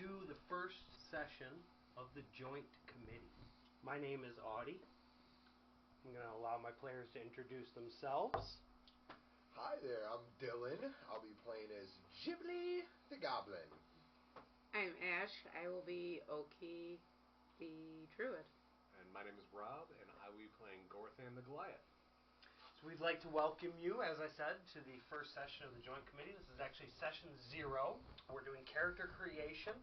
to the first session of the Joint Committee. My name is Audie. I'm going to allow my players to introduce themselves. Hi there, I'm Dylan. I'll be playing as Ghibli the Goblin. I'm Ash. I will be Oki the Druid. And my name is Rob, and I will be playing Gorthan the Goliath. So we'd like to welcome you, as I said, to the first session of the Joint Committee. This is actually session 0. We're doing character creation.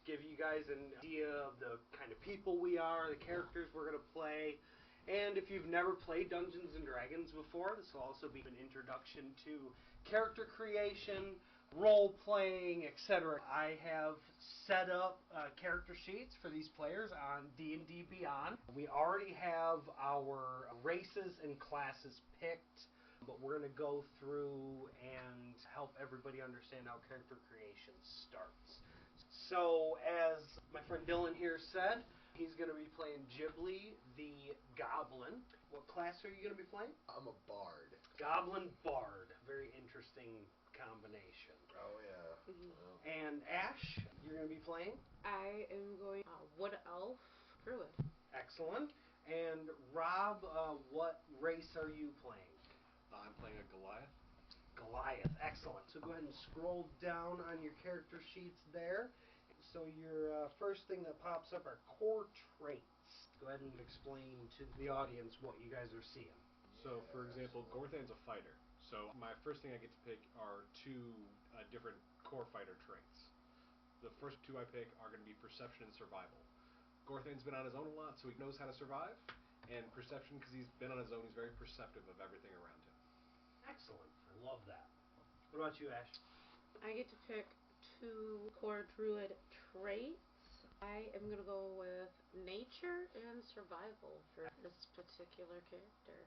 Give you guys an idea of the kind of people we are, the characters we're going to play. And if you've never played Dungeons and Dragons before, this will also be an introduction to character creation, role-playing, etc. I have set up character sheets for these players on D&D Beyond. We already have our races and classes picked, but we're going to go through and help everybody understand how character creation starts. So, as my friend Dylan here said, he's going to be playing Ghibli the Goblin. What class are you going to be playing? I'm a bard. Goblin Bard. Very interesting combination. Oh, yeah. Mm-hmm. And Ash, you're going to be playing? I am going Wood Elf Druid. Excellent. And Rob, what race are you playing? I'm playing a Goliath. Goliath. Excellent. So go ahead and scroll down on your character sheets there. So your first thing that pops up are core traits. Go ahead and explain to the audience what you guys are seeing. So, for example, Gorthan's a fighter. So my first thing I get to pick are 2 different core fighter traits. The first 2 I pick are going to be perception and survival. Gorthan's been on his own a lot, so he knows how to survive. And perception, because he's been on his own, he's very perceptive of everything around him. Excellent. I love that. What about you, Ash? I get to pick 2 core Druid traits. I am going to go with nature and survival for this particular character.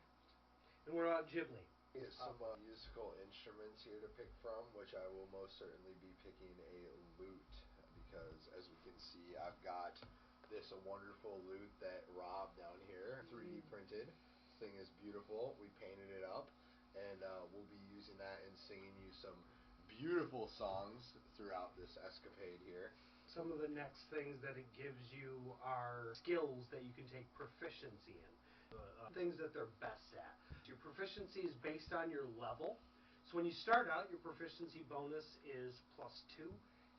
And what about Ghibli? We have some musical instruments here to pick from, which I will most certainly be picking a lute, because as we can see, I've got this wonderful lute that Rob down here 3D printed. This thing is beautiful. We painted it up, and we'll be using that and singing you some beautiful songs throughout this escapade here. Some of the next things that it gives you are skills that you can take proficiency in. Things that they're best at. Your proficiency is based on your level. So when you start out, your proficiency bonus is +2.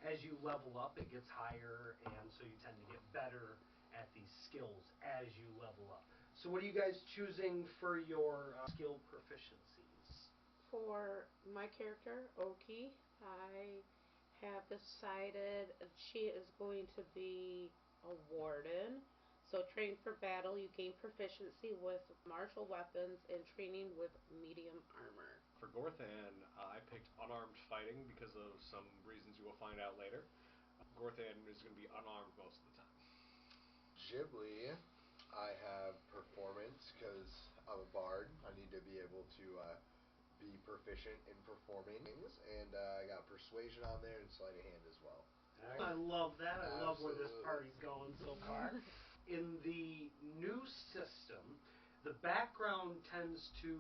As you level up, it gets higher, and so you tend to get better at these skills as you level up. So what are you guys choosing for your skill proficiencies? For my character, Oki, I have decided she is going to be a warden. So trained for battle, you gain proficiency with martial weapons and training with medium armor. For Gorthan, I picked unarmed fighting because of some reasons you will find out later. Gorthan is going to be unarmed most of the time. Ghibli, I have performance, because I'm a bard. I need to be able to be proficient in performing things, and I got persuasion on there and sleight of hand as well. I love that. I love where this Absolutely. party's going so far. In the new system, the background tends to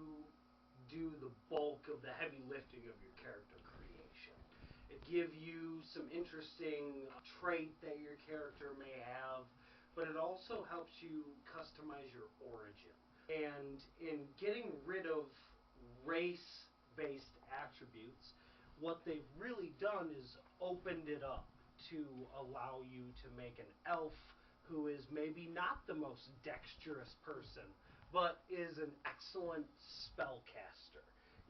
do the bulk of the heavy lifting of your character creation. It gives you some interesting trait that your character may have, but it also helps you customize your origin. And in getting rid of race-based attributes, what they've really done is opened it up to allow you to make an elf who is maybe not the most dexterous person, but is an excellent spellcaster.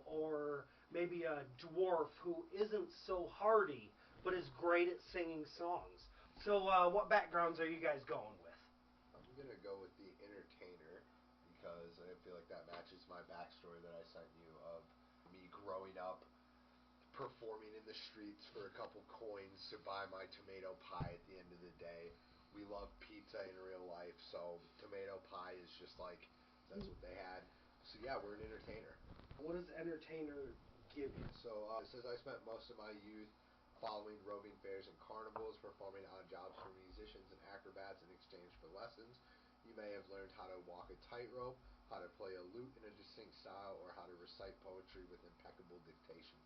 Or maybe a dwarf who isn't so hardy, but is great at singing songs. So what backgrounds are you guys going with? I'm going to go with the entertainer, because I feel like that matches my backstory that I sent you of me growing up performing in the streets for a couple coins to buy my tomato pie at the end of the day. We love pizza in real life, so tomato pie is just like, that's what they had. So yeah, we're an entertainer. What does entertainer give you? So it says I spent most of my youth following roving fairs and carnivals, performing odd jobs for musicians and acrobats in exchange for lessons. You may have learned how to walk a tightrope, how to play a lute in a distinct style, or how to recite poetry with impeccable dictation.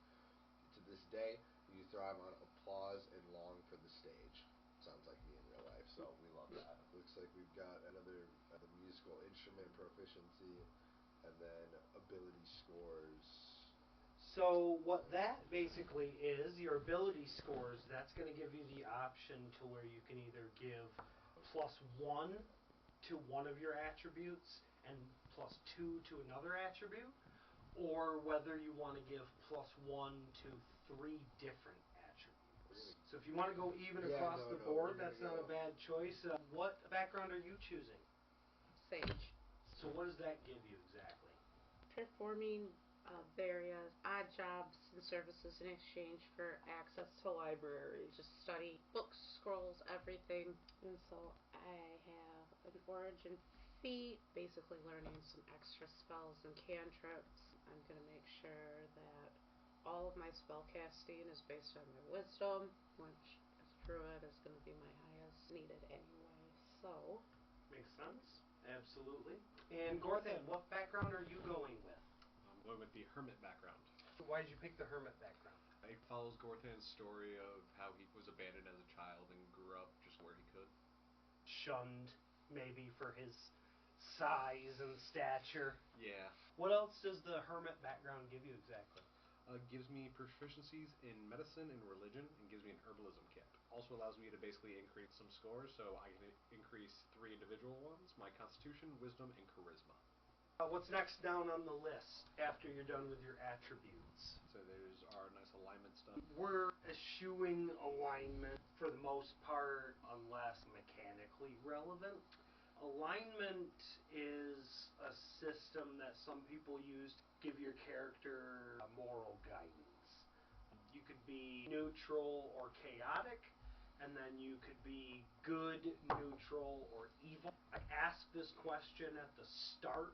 To this day, you thrive on applause and long for the stage. sounds like me in real life, so we love that. Looks like we've got another the musical instrument proficiency, and then ability scores. So what that basically is, your ability scores, that's going to give you the option to where you can either give +1 to one of your attributes and +2 to another attribute, or whether you want to give +1 to 3 different attributes. So if you want to go even across the board, that's not a bad choice. What background are you choosing? Sage. So what does that give you exactly? Performing various odd jobs and services in exchange for access to libraries. Just study books, scrolls, everything. And so I have an origin feat, basically learning some extra spells and cantrips. I'm going to make sure that all of my spell casting is based on my wisdom, which as druid is going to be my highest needed anyway. So Makes sense. Absolutely. And Gorthan, what background are you going with? I'm going with the hermit background. Why did you pick the hermit background? It follows Gorthan's story of how he was abandoned as a child and grew up just where he could. Shunned, maybe, for his size and stature. Yeah. What else does the hermit background give you exactly? Gives me proficiencies in medicine and religion, and gives me an herbalism kit. Also allows me to basically increase some scores, so I can increase 3 individual ones, my constitution, wisdom, and charisma. What's next down on the list after you're done with your attributes? So there's our nice alignment stuff. We're eschewing alignment for the most part, unless mechanically relevant. Alignment is a system that some people use to give your character moral guidance. You could be neutral or chaotic, and then you could be good, neutral, or evil. I ask this question at the start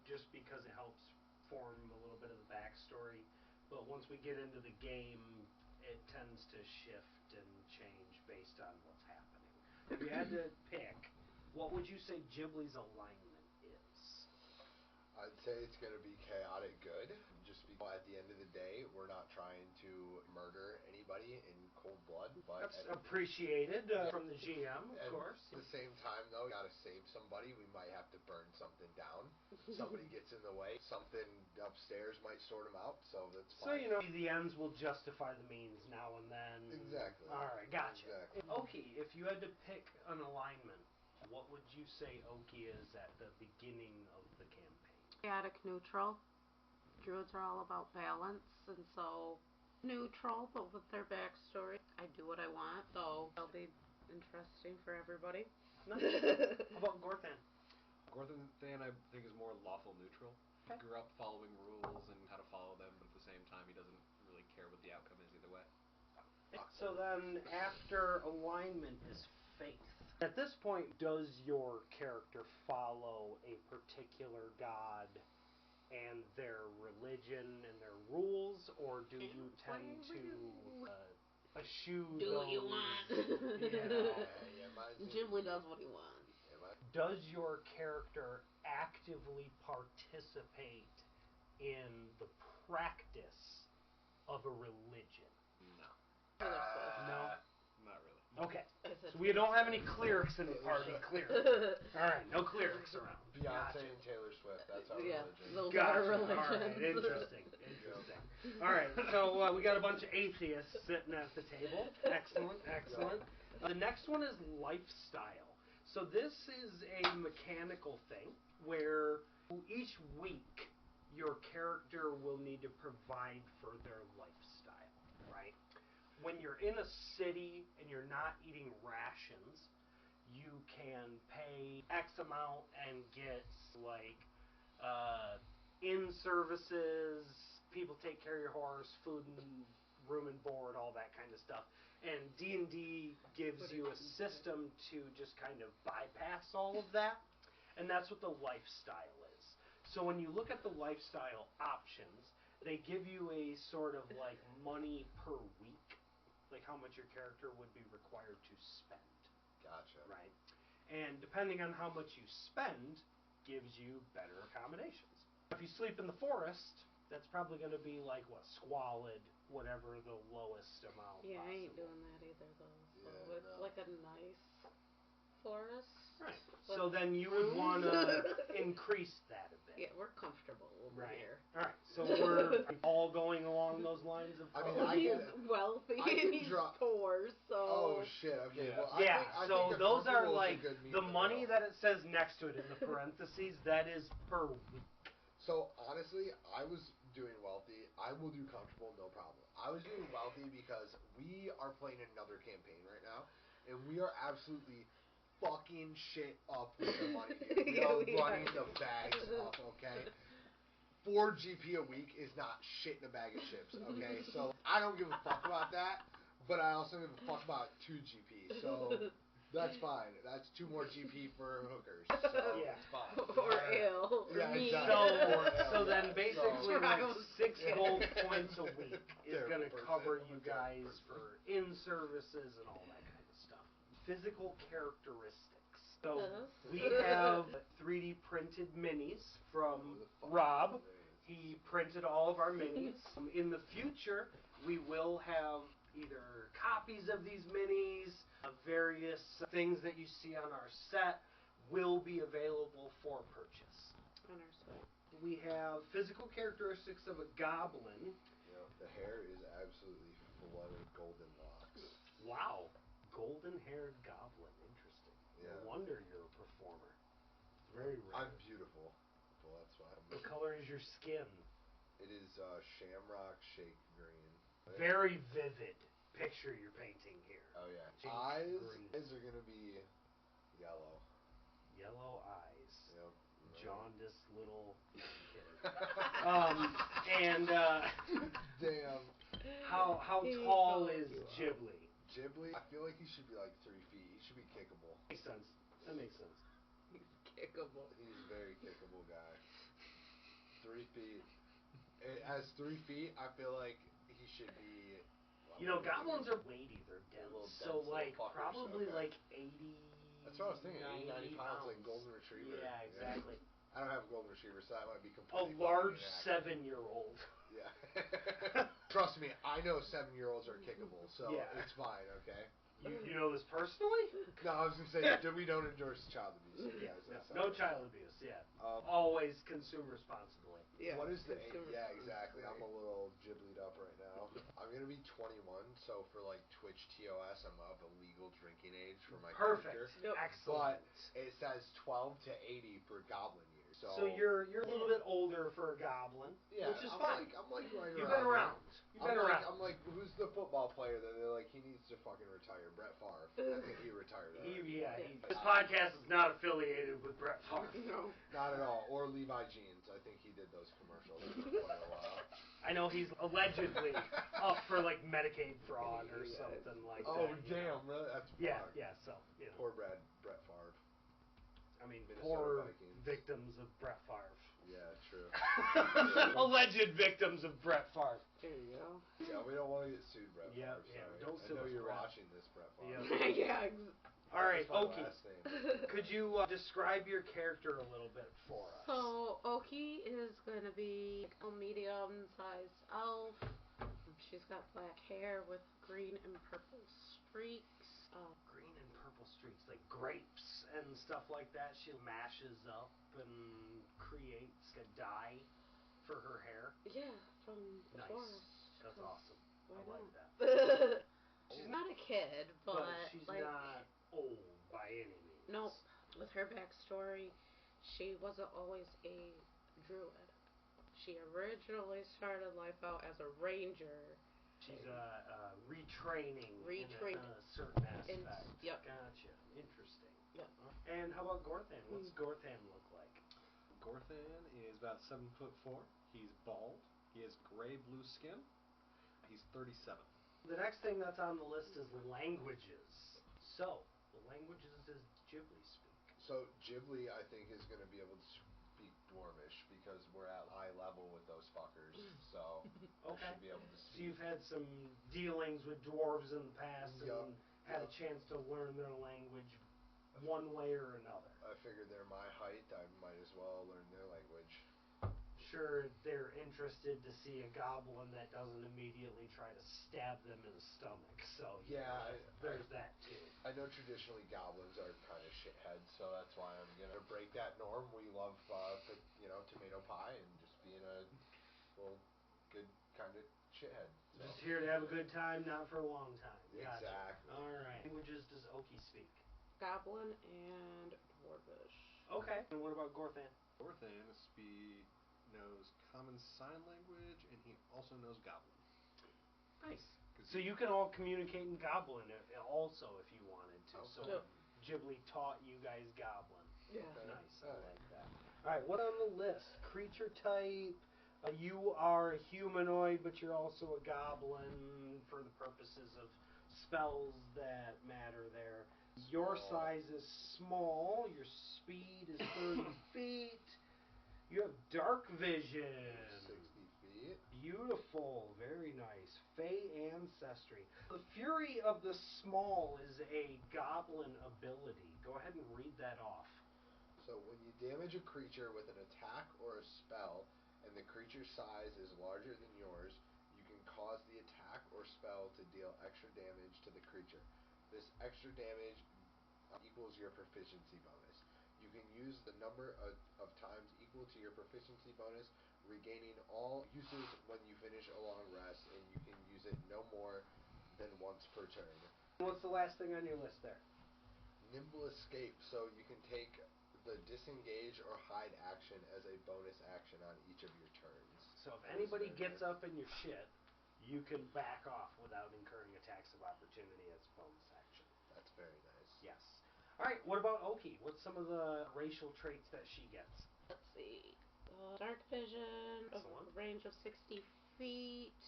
just because it helps form a little bit of the backstory. But once we get into the game, it tends to shift and change based on what's happening. If you had to pick, what would you say Ghibli's alignment is? I'd say it's going to be chaotic good. Just because at the end of the day, we're not trying to murder anybody in cold blood. But That's appreciated from the GM, of course. At the same time, though, we got to save somebody. We might have to burn something down. Somebody gets in the way. Something upstairs might sort them out. So that's fine. So, you know, the ends will justify the means now and then. Exactly. All right, gotcha. Exactly. Okay, if you had to pick an alignment, what would you say Oki is at the beginning of the campaign? chaotic neutral. Druids are all about balance, and so neutral, but with their backstory. I do what I want, though they'll be interesting for everybody. Nice. How about Gorthan? Gorthan, I think, is more lawful neutral. He grew up following rules and how to follow them, but at the same time, he doesn't really care what the outcome is either way. So then, after alignment is faith. At this point, does your character follow a particular god and their religion and their rules, or do you tend to eschew Do those? what you want. Ghibli does what he wants. Does your character actively participate in the practice of a religion? No. No? Not really. Okay. So we don't have any clerics in the party, clearly. Alright, no clerics around. Beyonce and Taylor Swift, that's our religion. Those Gotcha. are religions. Alright, interesting. Alright, so we got a bunch of atheists sitting at the table. Excellent. The next one is lifestyle. So this is a mechanical thing where each week your character will need to provide for their lifestyle, right? When you're in a city and you're not eating rations, you can pay X amount and get like inn services, people take care of your horse, food and room and board, all that kind of stuff. And D&D gives you a system to just kind of bypass all of that, and that's what the lifestyle is. So when you look at the lifestyle options, they give you a sort of like money per week, like how much your character would be required to spend. Gotcha. Right? And depending on how much you spend, gives you better accommodations. If you sleep in the forest, that's probably going to be like, what, squalid, whatever the lowest amount Yeah, I ain't possible. doing that either, though. So Yeah, it's like a a nice forest. Right. with So then you would rooms. want to increase that a bit. Yeah, we're comfortable over Right. here. All right. So we're all going along those lines of. I mean, Well, I he's can- wealthy I can and he's drop- poor, so. Oh shit. Okay. Yeah. Well, Yeah. I So think a those are comfortable is a like good meat the in the money middle. that it says next to it in the parentheses. That is per week. So honestly, I was doing wealthy. I will do comfortable, no problem. I was doing wealthy because we are playing another campaign right now, and we are absolutely fucking shit up with the money here. We Yeah, are we running are. the bags up, okay? 4 GP a week is not shit in a bag of chips, okay? So I don't give a fuck about that, but I also give a fuck about 2 GP. So that's fine. That's 2 more GP for hookers. So Yeah. it's fine. Or ill. Or Yeah, mean. exactly. So Yeah, then so- basically like Trials. 6 Yeah. gold points a week is Terrible going to person. cover you Terrible guys person. for in services and all that kind of stuff. Physical characteristics. So we have 3D printed minis from Who the fuck Rob. is this? He printed all of our minis. In the future, we will have either copies of these minis, various things that you see on our set will be available for purchase. On our side. We have physical characteristics of a goblin. You know, the hair is absolutely flooded golden locks. Wow. Golden-haired goblin. Interesting. Yeah. No wonder you're a performer. Very rare. I'm beautiful. Well, that's why What color is your skin? It is shamrock shake green. Very vivid picture you're painting here. Oh yeah. Shake Eyes green. are gonna be yellow. Yellow eyes. Yep. Jaundiced little kid. Damn. How He's tall so is cute. Ghibli? Ghibli. I feel like he should be like 3 feet. He should be kickable. Makes sense. That makes sense. He's kickable. He's a very kickable guy. 3 feet. As 3 feet, I feel like he should be. You know, goblins are weighty. They're little dense. So dense like little fuckers, probably okay. like 80. That's what I was thinking. 80, 90 pounds, like golden retriever. Yeah, exactly. I don't have a golden retriever, so that might be A completely. large fucking inaccurate. 7-year-old. Yeah. Trust me, I know 7-year-olds are kickable, so Yeah. it's fine. Okay. You know this personally? No, I was gonna say we don't endorse child abuse. Yeah, guys. That's no not- child abuse. Yeah. Um, Always consume responsibly. Yeah. What is the consumer Yeah, responsibility. exactly. I'm a little giblied up right now. I'm gonna be 21, so for like Twitch TOS, I'm of a legal drinking age for my Perfect. character. Yep. Excellent. It says 12 to 80 for goblin years. So you're a little bit older for a goblin, yeah, which is I'm fine. I'm like right You've been around. around. You've been around. I'm like, who's the football player that they're like, he needs to fucking retire? Brett Favre. I think he retired already. This podcast is not affiliated with Brett Favre. No. Not at all. Or Levi Jeans. I think he did those commercials for quite a while. I know he's allegedly up for like Medicaid fraud or Yeah. something like Oh, that. you know. damn. Really? That's Yeah, fucked. yeah. So you know, Poor Brett Favre. I mean, Minnesota poor Vikings. victims of Brett Favre. Yeah, true. Alleged victims of Brett Favre. There you go. Yeah, we don't want to get sued, Brett Yeah, Favre. yeah, Sorry. don't I sue know us, you're Brett. watching this, Brett Favre. Yeah. Yeah. All right, That's my Oki. last name. Could you describe your character a little bit for us? So Oki is going to be a medium-sized elf. She's got black hair with green and purple streaks. Green and purple streaks, like grapes and stuff like that. She mashes up and creates a dye for her hair. Yeah, from the Nice. forest. That's 'cause awesome. Why I like not? that. She's not a kid, but she's like not old by any means. nope. With her backstory, she wasn't always a druid. She originally started life out as a ranger. She's retraining Retrained. in a certain In- aspect. yep. Gotcha. Interesting. Yep. And how about Gorthan? What's Gorthan look like? Gorthan is about 7'4". He's bald. He has gray-blue skin. He's 37. The next thing that's on the list is languages. So, the languages does Ghibli speak? So Ghibli, I think, is going to be able to speak Dwarvish because we're at high level with those fuckers. So I Okay. should be able to So speak. you've had some dealings with dwarves in the past Yup. and had a chance to learn their language one way or another. I figured they're my height. I might as well learn their language. Sure, they're interested to see a goblin that doesn't immediately try to stab them in the stomach. So Yeah, there's that too. I I know traditionally goblins are kind of shitheads, so that's why I'm gonna break that norm. We love, tomato pie and just being a little good kind of shithead. So. Just here to have a good time, not for a long time. Gotcha. Exactly. All right. Languages does Oki speak? Goblin and Dwarvish. Okay. And what about Gorthan? Gorthan knows common sign language, and he also knows Goblin. Nice. So you can all communicate in Goblin also if you wanted to. Okay. So Ghibli taught you guys Goblin. Yeah. Nice. I like that. All right. What on the list? Creature type. You are a humanoid, but you're also a goblin for the purposes of spells that matter there. Your size is small. Your speed is 30 feet. You have dark vision. 60 feet. Beautiful. Very nice. Fey ancestry. The Fury of the Small is a goblin ability. Go ahead and read that off. So when you damage a creature with an attack or a spell, and the creature's size is larger than yours, you can cause the attack or spell to deal extra damage to the creature. This extra damage equals your proficiency bonus. You can use the number of times equal to your proficiency bonus, regaining all uses when you finish a long rest, and you can use it no more than once per turn. What's the last thing on your list there? Nimble escape, so you can take the disengage or hide action as a bonus action on each of your turns. So if anybody gets up in your shit, you can back off without incurring attacks of opportunity as a bonus action. That's very nice. Yes. All right, what about Oki? What's some of the racial traits that she gets? Let's see. Dark vision, a range of 60 feet.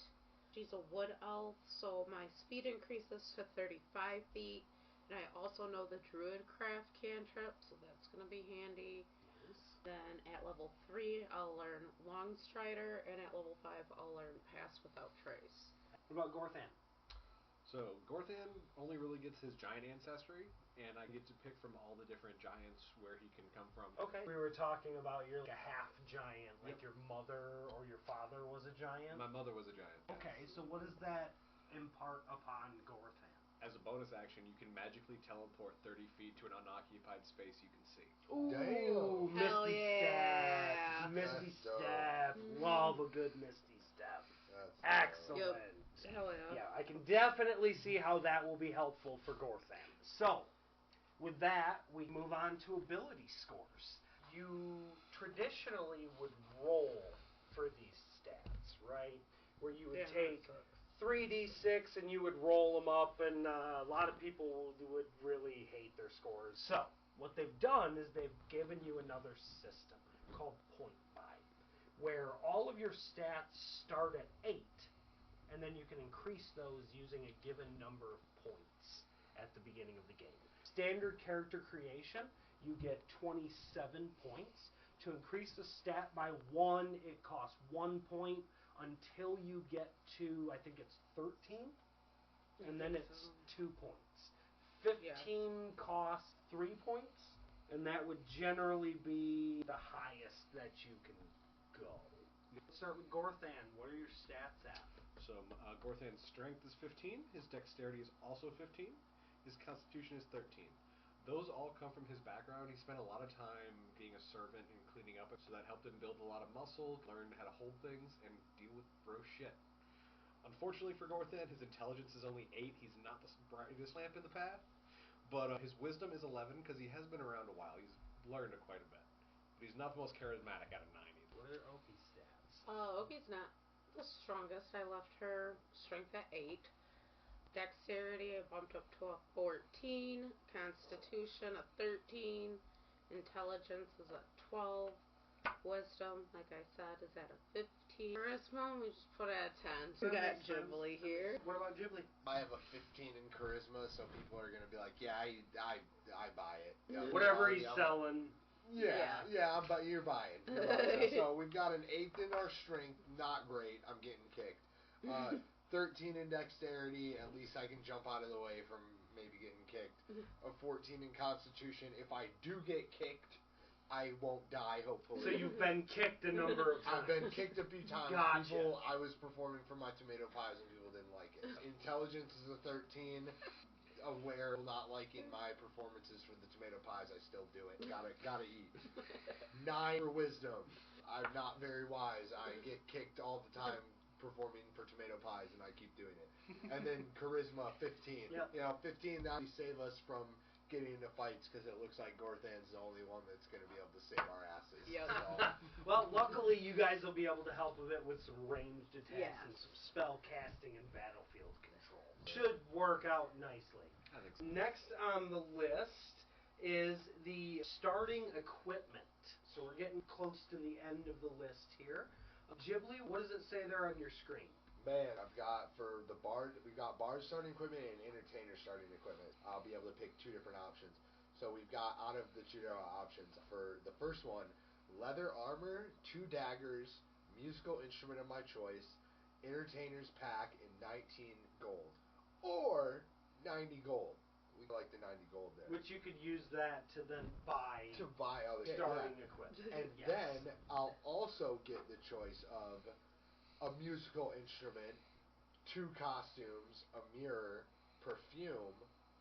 She's a wood elf, so my speed increases to 35 feet. And I also know the Druidcraft cantrip, so that's going to be handy. Nice. Then at level 3, I'll learn Longstrider, and at level 5, I'll learn Pass Without Trace. What about Gorthan? So Gorthan only really gets his giant ancestry, and I get to pick from all the different giants where he can come from. Okay. We were talking about you're like a half giant, like your mother or your father was a giant? My mother was a giant. Okay, so what does that impart upon Gorthan? As a bonus action, you can magically teleport 30 feet to an unoccupied space you can see. Ooh, damn. Misty Yeah. Step. Misty That's dope. Step. Love a good Misty Step. That's Excellent. Hell yeah. Yeah, I can definitely see how that will be helpful for Gorthan. So, with that, we move on to ability scores. You traditionally would roll for these stats, right? Where you would take 3d6 and you would roll them up, and a lot of people would really hate their scores. So, what they've done is they've given you another system called Point Buy, where all of your stats start at 8, and then you can increase those using a given number of points at the beginning of the game. Standard character creation, you get 27 points. To increase the stat by 1, it costs 1 point until you get to, I think it's 13, and then it's 2 points. 15 costs 3 points, and that would generally be the highest that you can go. Let's start with Gorthan. What are your stats at? So Gorthan's strength is 15, his dexterity is also 15, his constitution is 13. Those all come from his background. He spent a lot of time being a servant and cleaning up, so that helped him build a lot of muscle, learn how to hold things, and deal with gross shit. Unfortunately for Gorthan, his intelligence is only 8. He's not the brightest lamp in the path, but his wisdom is 11 because he has been around a while. He's learned quite a bit, but he's not the most charismatic out of 9 either. What are Oki's stats? Oki's not the strongest. I left her strength at 8. Dexterity, I bumped up to a 14. Constitution, a 13. Intelligence is a 12. Wisdom, like I said, is at a 15. Charisma, we just put it at 10. We got Ghibli here. What about Ghibli? I have a 15 in charisma, so people are gonna be like, "Yeah, I buy it." Yeah, Whatever he's selling. Yeah, you're buying. So we've got an 8th in our strength, not great. I'm getting kicked. 13 in dexterity, at least I can jump out of the way from maybe getting kicked. A 14 in constitution. If I do get kicked, I won't die, hopefully. So you've been kicked a number of times. I've been kicked a few times. Gotcha. I was performing for my tomato pies and people didn't like it. Intelligence is a 13. Aware still not liking my performances for the tomato pies, I still do it. Gotta eat. 9 for wisdom. I'm not very wise. I get kicked all the time performing for tomato pies, and I keep doing it. And then charisma 15. Yep. 15 that save us from getting into fights because it looks like Gorthan's the only one that's going to be able to save our asses. Yep. So. Well, luckily you guys will be able to help a bit with some ranged attacks Yeah. and some spell casting and battlefield control. Should work out nicely. I think so. Next on the list is the starting equipment. So we're getting close to the end of the list here. Ghibli, what does it say there on your screen? Man, I've got for the bard, we got bard starting equipment and entertainer starting equipment. I'll be able to pick 2 different options. So we've got out of the 2 different options for the first one, leather armor, 2 daggers, musical instrument of my choice, entertainer's pack, and 19 gold, or 90 gold. We like the 90 gold there. Which you could use that to then buy other starting equipment. And Yes. then I'll also get the choice of a musical instrument, 2 costumes, a mirror, perfume,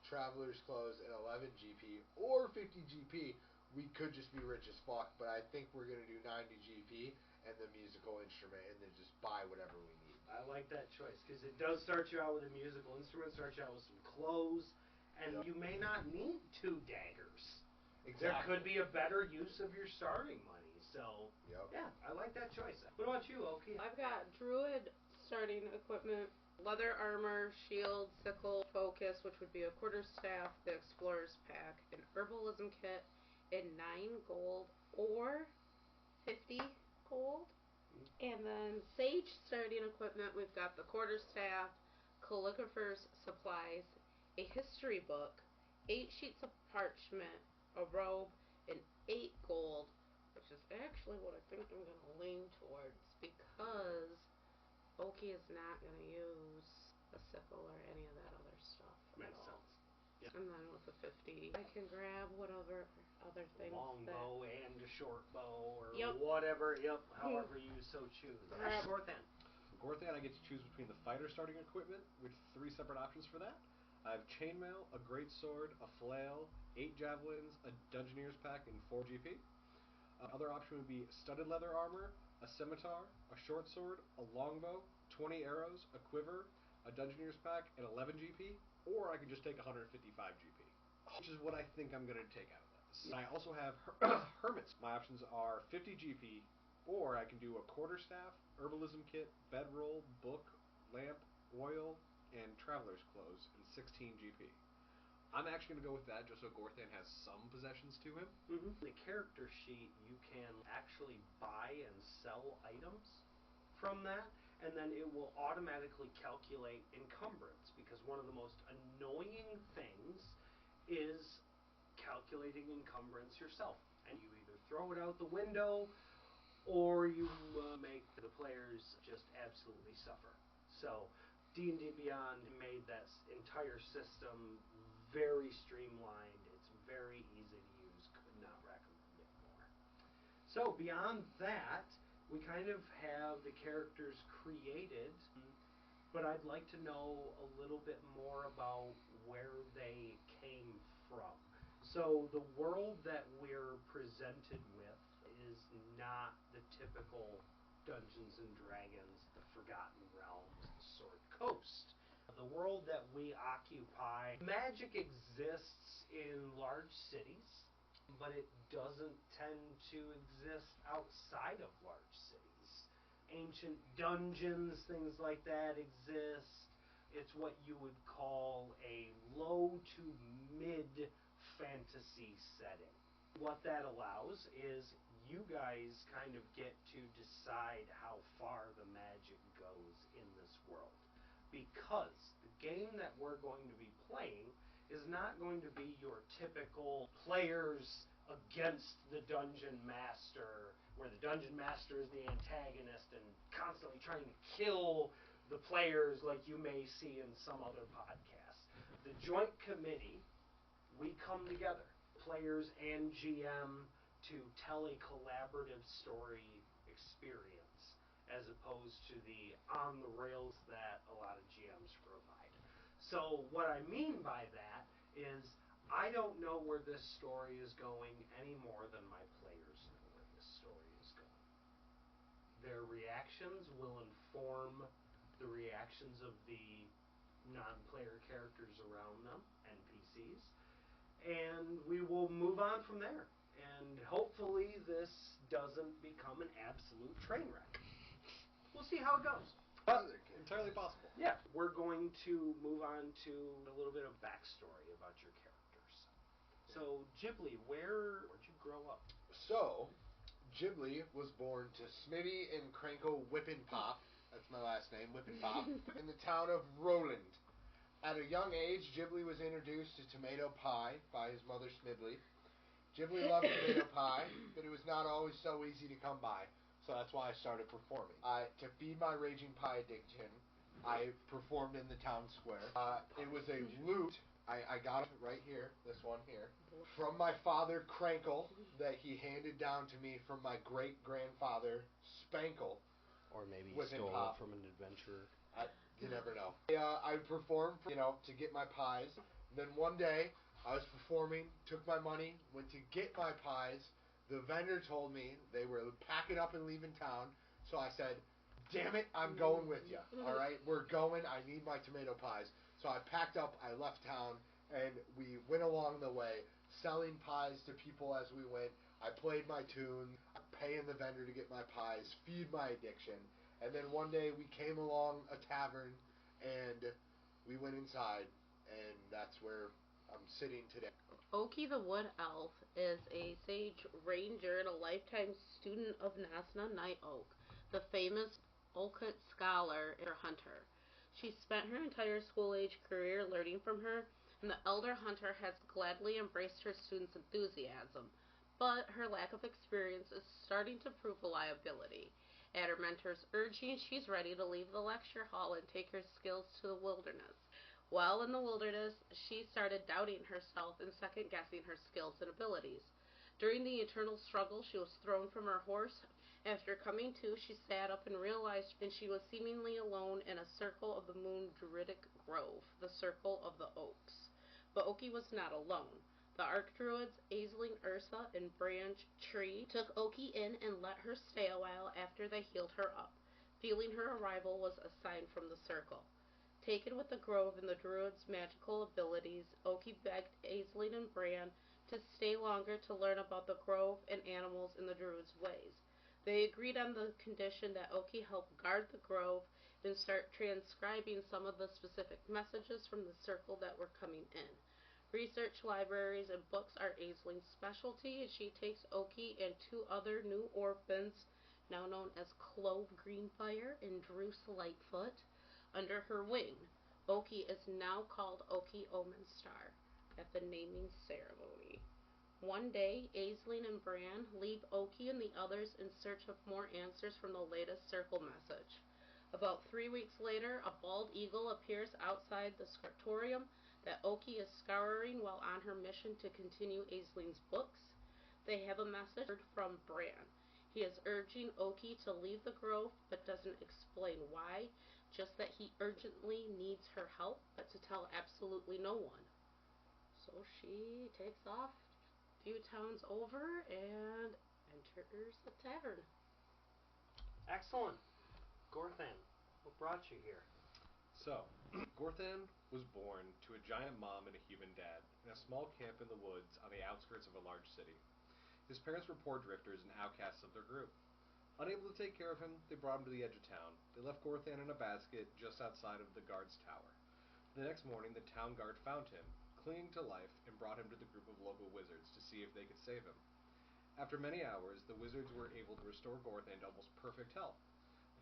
traveler's clothes, and 11 GP, or 50 GP. We could just be rich as fuck, but I think we're going to do 90 GP and the musical instrument, and then just buy whatever we need. I like that choice, because it does start you out with a musical instrument, starts you out with some clothes, and Yep. you may not need 2 daggers. Exactly. There could be a better use of your starting money. So, Yep. yeah, I like that choice. What about you, Oki? I've got druid starting equipment, leather armor, shield, sickle, focus, which would be a quarterstaff, the explorer's pack, an herbalism kit, and 9 gold or 50 gold. And then sage starting equipment, we've got the quarterstaff, calligrapher's supplies, a history book, 8 sheets of parchment, a robe, and 8 gold, which is actually what I think I'm going to lean towards because Oki is not going to use a sickle or any of that other stuff. Makes at all. sense. Yep. And then with the 50, I can grab whatever other things. Longbow and a short bow, or Yep. whatever, however you so choose. Grab- Gorthan. Gorthan, I get to choose between the fighter starting equipment, with 3 separate options for that. I have chainmail, a great sword, a flail, 8 javelins, a dungeoneer's pack, and 4 GP. Other option would be studded leather armor, a scimitar, a short sword, a longbow, 20 arrows, a quiver, a dungeoneer's pack, and 11 GP. Or I could just take 155 GP, which is what I think I'm going to take out of this. I also have hermits. My options are 50 GP, or I can do a quarterstaff, herbalism kit, bedroll, book, lamp, oil, and traveler's clothes, and 16 GP. I'm actually going to go with that just so Gorthan has some possessions to him. Mm-hmm. The character sheet, you can actually buy and sell items from that, and then it will automatically calculate encumbrance, because one of the most annoying things is calculating encumbrance yourself. And you either throw it out the window, or you make the players just absolutely suffer. So D&D Beyond made that entire system very streamlined. It's very easy to use. Could not recommend it more. So beyond that, we kind of have the characters created, but I'd like to know a little bit more about where they came from. So the world that we're presented with is not the typical Dungeons and Dragons, the Forgotten Realms, the Sword Coast. The world that we occupy, magic exists in large cities, but it doesn't tend to exist outside of large cities. Ancient dungeons, things like that exist. It's what you would call a low to mid fantasy setting. What that allows is you guys kind of get to decide how far the magic goes in this world. Because the game that we're going to be playing is not going to be your typical players against the dungeon master, where the dungeon master is the antagonist and constantly trying to kill the players like you may see in some other podcasts. The joint committee, we come together, players and GM, to tell a collaborative story experience, as opposed to the on the rails that a lot of GMs provide. So what I mean by that is I don't know where this story is going any more than my players know where this story is going. Their reactions will inform the reactions of the non-player characters around them, NPCs, and we will move on from there. And hopefully this doesn't become an absolute train wreck. We'll see how it goes. Entirely possible. Yeah, we're going to move on to a little bit of backstory about your characters. So, Ghibli, where'd you grow up? So, Ghibli was born to Smitty and Crankle Whippin' Pop. That's my last name, Whippin' Pop. In the town of Roland. At a young age, Ghibli was introduced to tomato pie by his mother Smidley. Ghibli loved tomato pie, but it was not always so easy to come by. So that's why I started performing. To feed my raging pie addiction, I performed in the town square. It was a lute. I got it right here, this one here, from my father Crankle that he handed down to me from my great-grandfather Spankle. Or maybe With stole hip-hop. it from an adventurer. You never know. I performed, to get my pies. Then one day, I was performing, took my money, went to get my pies. The vendor told me they were packing up and leaving town. So I said, damn it, I'm going with you. All right, we're going. I need my tomato pies. So I packed up, I left town, and we went along the way, selling pies to people as we went. I played my tune, paying the vendor to get my pies, feed my addiction. And then one day we came along a tavern, and we went inside, and that's where I'm sitting today. Oki the Wood Elf is a sage ranger and a lifetime student of Nasna Night Oak, the famous occult scholar and hunter. She spent her entire school-age career learning from her, and the elder hunter has gladly embraced her students' enthusiasm, but her lack of experience is starting to prove a liability. At her mentor's urging, she's ready to leave the lecture hall and take her skills to the wilderness. While in the wilderness, she started doubting herself and second-guessing her skills and abilities. During the eternal struggle, she was thrown from her horse. After coming to, she sat up and realized she was seemingly alone in a circle of the moon druidic grove, the circle of the oaks. But Oki was not alone. The Archdruids, Aisling, Ursa, and Branch Tree took Oki in and let her stay a while after they healed her up. Feeling her arrival was a sign from the circle. Taken with the grove and the druid's magical abilities, Oki begged Aisling and Bran to stay longer to learn about the grove and animals in the druid's ways. They agreed on the condition that Oki help guard the grove and start transcribing some of the specific messages from the circle that were coming in. Research libraries and books are Aisling's specialty, and she takes Oki and two other new orphans, now known as Clove Greenfire and Druce Lightfoot, under her wing. Oki is now called Oki Omenstar at the naming ceremony. One day, Aisling and Bran leave Oki and the others in search of more answers from the latest circle message. About 3 weeks later, a bald eagle appears outside the scriptorium that Oki is scouring while on her mission to continue Aisling's books. They have a message from Bran. He is urging Oki to leave the grove, but doesn't explain why, just that he urgently needs her help, but to tell absolutely no one. So she takes off a few towns over and enters the tavern. Excellent. Gorthan, what brought you here? So, Gorthan was born to a giant mom and a human dad in a small camp in the woods on the outskirts of a large city. His parents were poor drifters and outcasts of their group. Unable to take care of him, they brought him to the edge of town. They left Gorthan in a basket just outside of the guard's tower. The next morning, the town guard found him, clinging to life, and brought him to the group of local wizards to see if they could save him. After many hours, the wizards were able to restore Gorthan to almost perfect health.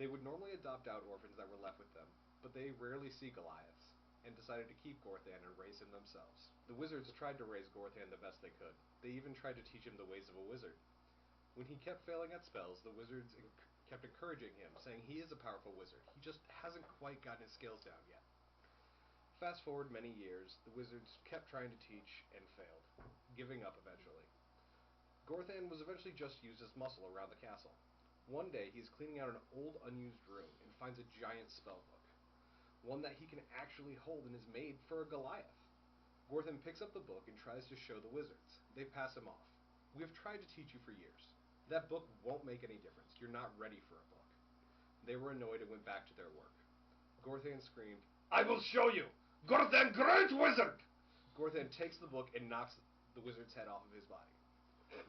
They would normally adopt out orphans that were left with them, but they rarely see Goliaths, and decided to keep Gorthan and raise him themselves. The wizards tried to raise Gorthan the best they could. They even tried to teach him the ways of a wizard. When he kept failing at spells, the wizards kept encouraging him, saying he is a powerful wizard. He just hasn't quite gotten his skills down yet. Fast forward many years, the wizards kept trying to teach and failed, giving up eventually. Gorthan was eventually just used as muscle around the castle. One day, he's cleaning out an old, unused room and finds a giant spell book, one that he can actually hold and is made for a Goliath. Gorthan picks up the book and tries to show the wizards. They pass him off. We have tried to teach you for years. That book won't make any difference. You're not ready for a book. They were annoyed and went back to their work. Gorthan screamed, I will show you! Gorthan, great wizard! Gorthan takes the book and knocks the wizard's head off of his body.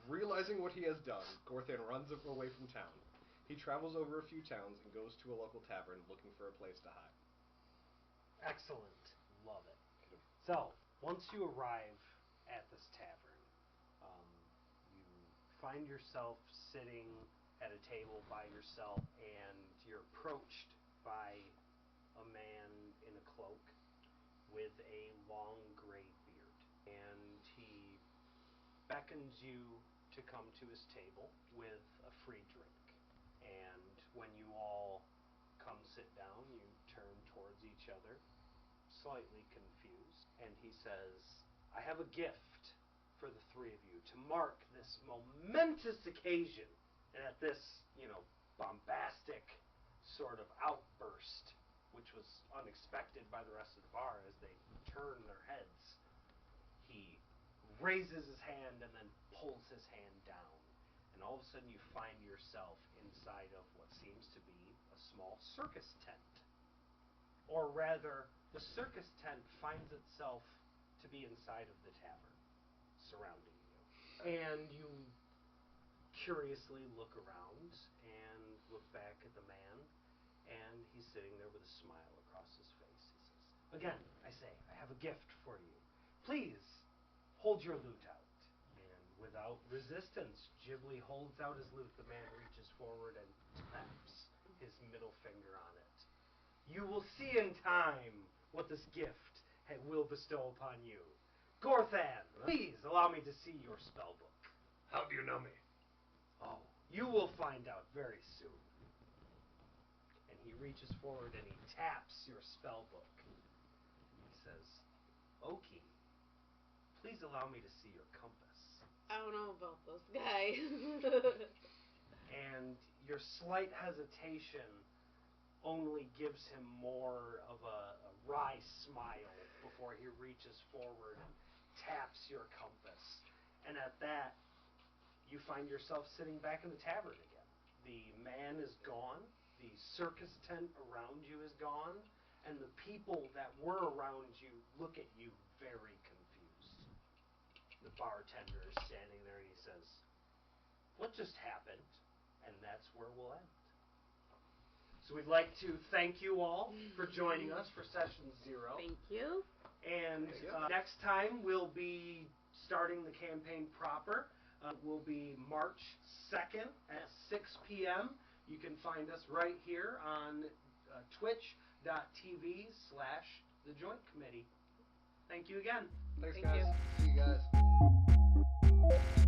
Realizing what he has done, Gorthan runs away from town. He travels over a few towns and goes to a local tavern looking for a place to hide. Excellent. Love it. So, once you arrive at this tavern, you find yourself sitting at a table by yourself, and you're approached by a man in a cloak with a long gray beard. And he beckons you to come to his table with a free drink. And when you all come sit down, you turn towards each other, slightly confused, and he says, I have a gift for the three of you to mark this momentous occasion. And at this, bombastic sort of outburst, which was unexpected by the rest of the bar as they turn their heads, he raises his hand and then pulls his hand down. And all of a sudden you find yourself inside of what seems to be a small circus tent. Or rather, the circus tent finds itself to be inside of the tavern, surrounding you. And you curiously look around and look back at the man, and he's sitting there with a smile across his face. He says, again, I say, I have a gift for you. Please, hold your lute out. And without resistance, Ghibli holds out his lute. The man reaches forward and taps his middle finger on it. You will see in time what this gift will bestow upon you. Gorthan, please allow me to see your spell book. How do you know me? Oh, you will find out very soon. And he reaches forward and he taps your spell book. He says, Oki, please allow me to see your compass. I don't know about this guy. And your slight hesitation only gives him more of a wry smile before he reaches forward and taps your compass. And at that, you find yourself sitting back in the tavern again. The man is gone, the circus tent around you is gone, and the people that were around you look at you very confused. The bartender is standing there and he says, what just happened? And that's where we'll end. So we'd like to thank you all for joining us for session 0. Thank you. And next time we'll be starting the campaign proper. Will be March 2nd at 6 p.m. You can find us right here on twitch.tv/The Joint Committee. Thank you again. Thanks, Thank guys. you. See you guys.